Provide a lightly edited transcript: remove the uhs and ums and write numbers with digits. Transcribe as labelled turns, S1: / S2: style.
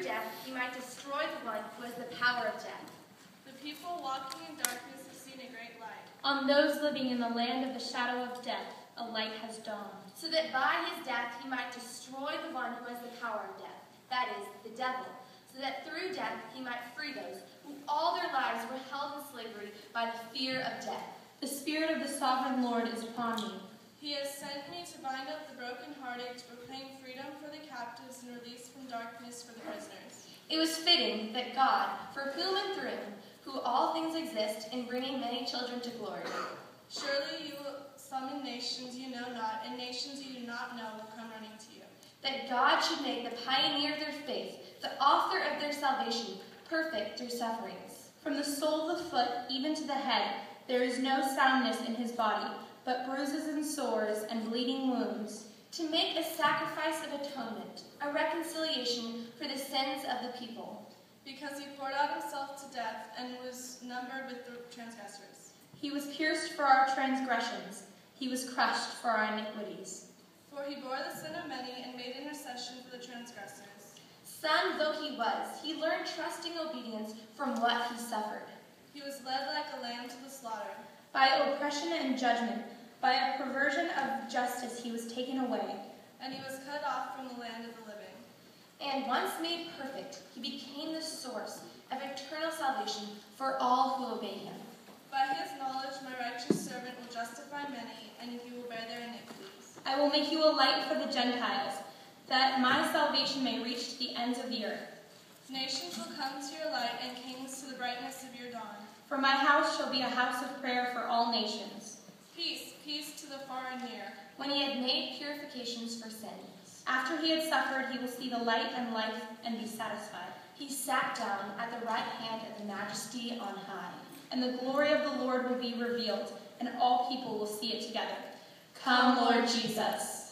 S1: death he might destroy the one who has the power of death.
S2: The people walking in darkness have seen a great light.
S3: On those living in the land of the shadow of death, a light has dawned.
S1: So that by his death he might destroy the one who has the power of death, that is, the devil, so that through death he might free those who all their lives were held in slavery by the fear of death.
S3: The Spirit of the Sovereign Lord is upon me.
S2: He has sent me to bind up the brokenhearted, to proclaim freedom for the captives and release from darkness for the prisoners.
S1: It was fitting that God, for whom and through who all things exist, in bringing many children to glory.
S2: Surely you will summon nations you know not, and nations you do not know will come running to you.
S1: That God should make the pioneer of their faith, the author of their salvation, perfect through sufferings.
S3: From the sole of the foot even to the head, there is no soundness in his body, but bruises and sores and bleeding wounds.
S1: To make a sacrifice of atonement, a reconciliation for the sins of the people.
S2: Because he poured out himself to death and was numbered with the transgressors.
S3: He was pierced for our transgressions. He was crushed for our iniquities.
S2: For he bore the sin of many and made intercession for the transgressors.
S1: Son though he was, he learned trusting obedience from what he suffered.
S2: He was led like a lamb to the slaughter.
S3: By oppression and judgment, by a perversion of justice, he was taken away.
S2: And he was cut off from the land of the living.
S1: And once made perfect, he became the source of eternal salvation for all who obey him.
S2: By his knowledge, my righteous servant will justify many, and he will bear their iniquities.
S3: I will make you a light for the Gentiles, that my salvation may reach to the ends of the earth.
S2: Nations will come to your light, and kings to the brightness of your dawn.
S3: For my house shall be a house of prayer for all nations.
S2: Peace, peace to the far and near.
S1: When he had made purifications for sin.
S3: After he had suffered, he will see the light and life and be satisfied.
S1: He sat down at the right hand of the Majesty on high.
S3: And the glory of the Lord will be revealed, and all people will see it together. Come, Lord Jesus.